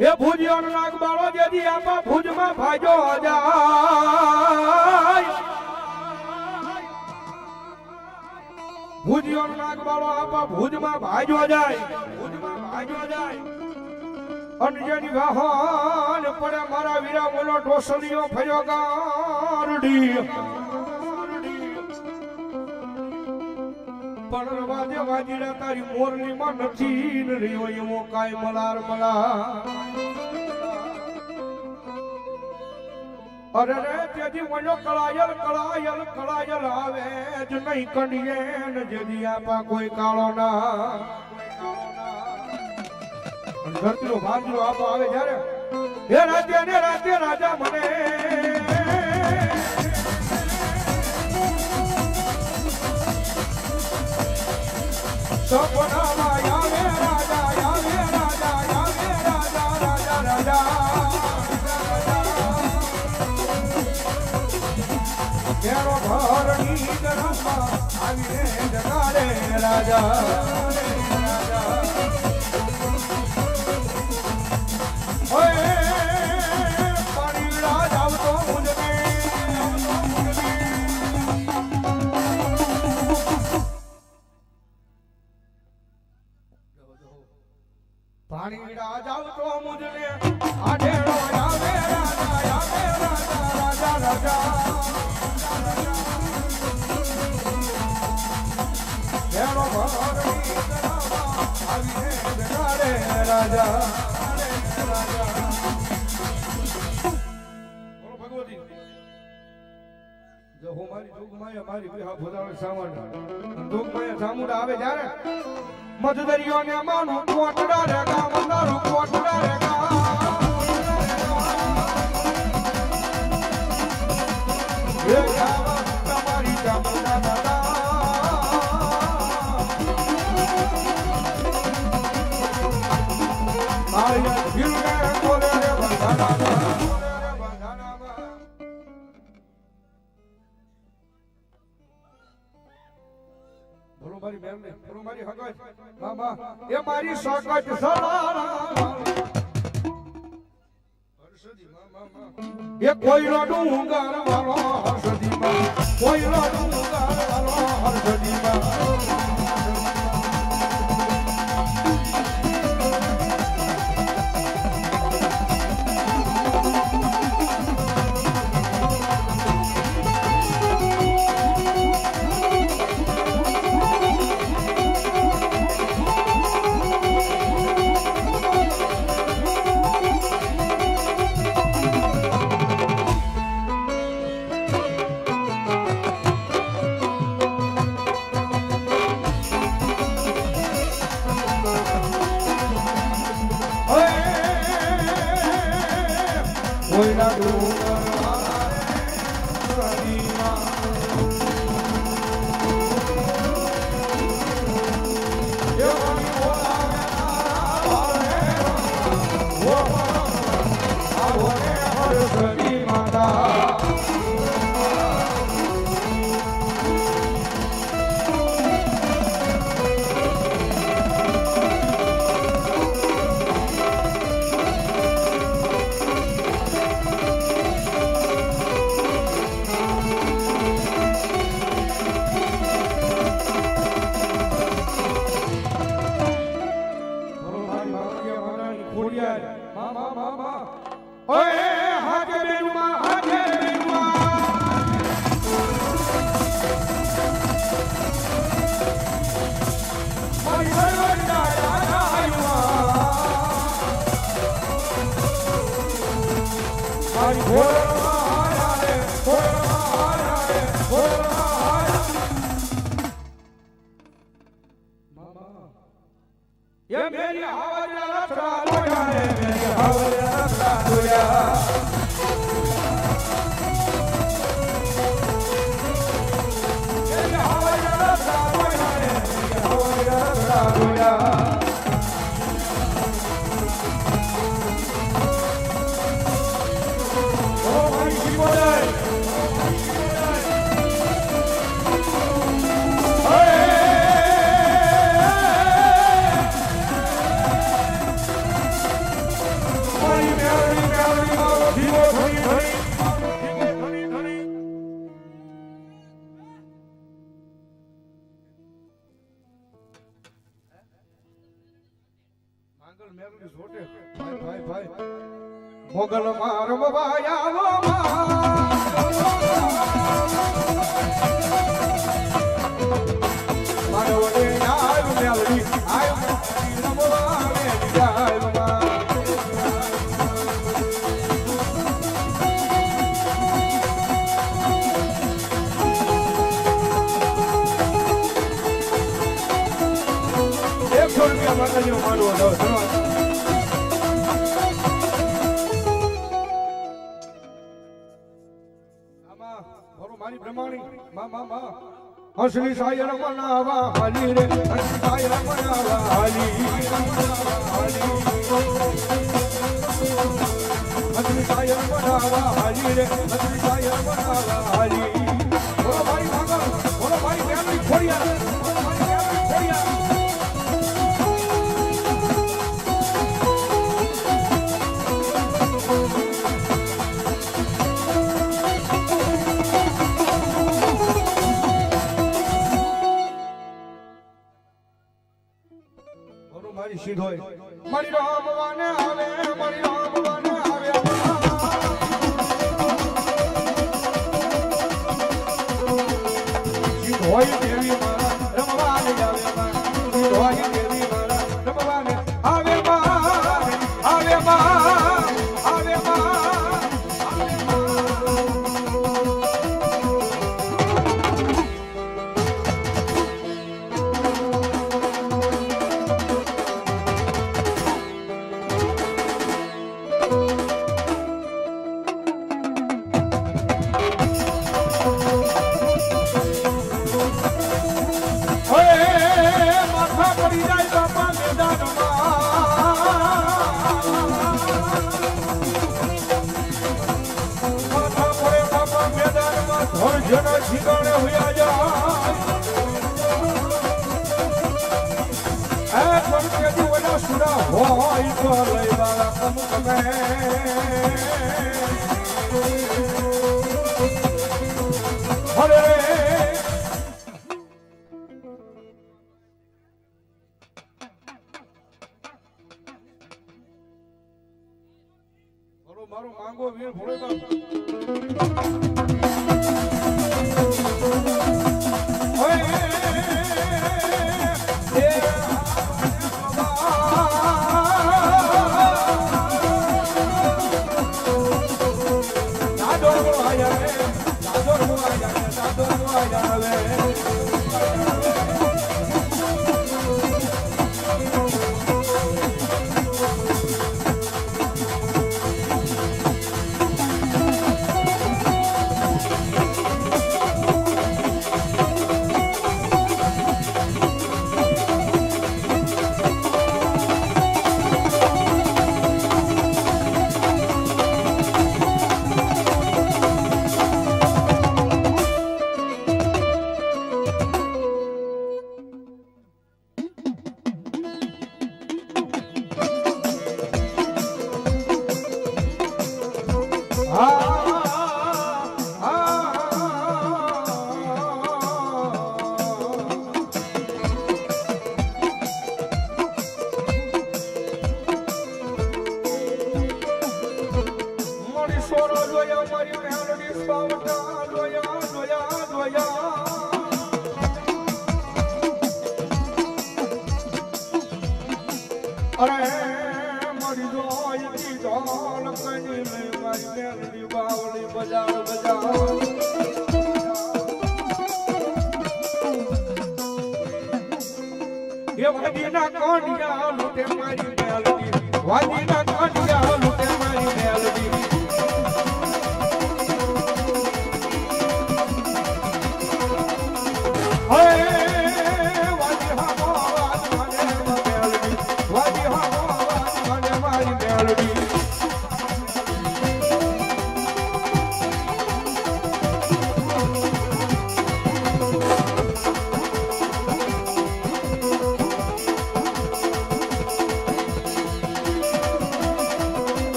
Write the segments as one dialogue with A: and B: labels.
A: એ ભુજિયો નાગ બાળો જેથી આપા ભુજમાં ભાજો જાય ભુજિયો નાગ બાળો આપા ભુજમાં ભાજો જાય અંજની વાહન પડે મારા વીરા બોલો ટોસલીઓ ફર્યો ગારડી પણ વાજે વાજીડા તારી મોરલી માં નથી ને રહ્યો એવો કાય મલાર મલા અરે રે તેથી મજો કળાયલ કળાયલ કળાયલ આવે જ નહીં કંડીએ ને જેથી આપા કોઈ કાળો ના ધરતીનો ભાગલો આપો આવે જ્યારે હે રાતે રાજા મને સપનામાં આવે રાજા આવે રાજા આવે રાજા રાજા રાજા કેરો ઘરની ગરમમાં આવીને જગાડે રાજા પાણી રાજ આવતો મુજને આઢેડો આવે રાજા આવે રાજા રાજા રાજા કેરો ભરની ગરમમાં આવીને જગાડે રાજા મારી વિહા ભોદાળ સાવણ દુઃખમય સામુડા આવે જ્યારે મધદરિયો ને માનું કોટડા રે ગામ તારું કોટડા રે ગામ એ ગામ તમારી ચામુંડા દાદા આયા ભીલને બોલે રે બંધાના મારી બેન ને મારી હગજ મામા એ મારી સકટ સલારા હર્ષદી મામા એ કોઈનો ડુંગર વાળો હર્ષદી માં કોઈનો ડુંગર વાળો હર્ષદી માં કોઈના ડુંગર ये मेरी हवरिया रखड़ा लोया रे मेरी हवरिया रखड़ा लोया मेरी हवरिया रखड़ा लोया रे मेरी हवरिया रखड़ा लोया ओ भाई की बोले નાગલ મેરલી છોટે ભાઈ ભાઈ ભાઈ મોગલ મારમ વાયાવો મારવડે આયો મેલડી આયો રમવા મેલી આયો મારી બ્રહ્માણી હસલી સાયર મનાવા હાલી રે હસલી સાયર મનાવા હાલી હસલી સાયર મનાવા હાલી રે હસલી સાયર મનાવા હાલી બોલો ભાઈ ભાગો બોલો ભાઈ મેલી ખોડિયા બોલો ભાઈ મેલી ખોડિયા મારી સીધ હોય મારી રામ વાને આવે મારી રામ વાને આવે સીધ હોય દેવી મારા રમવાને આવે સીધ હોય દેવી મારા રમવાને આવે આવે આવે જના જીગાણે હોયા જાય એ પણ કેદી ઓલા સુરા હોય તો લઈ વાળા કમ કમે હરે મારો માંગો વીર ભોળે બાપ અરે મારી જોઈ ધોલ કની લે મારી મેલડી બાવળી બજાર બજાર એ વાદીના કોંડિયા લૂટે મારી મેલડી વાદીના કોંડિયા લૂટે મારી મેલડી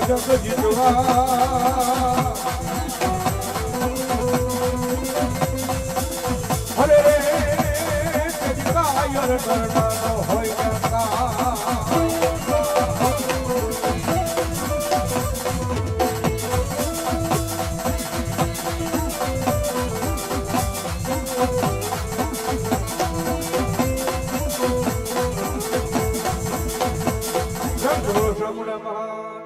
A: જગ જીતવા અરે તેજી કાયર કરવાનો હોય Namaha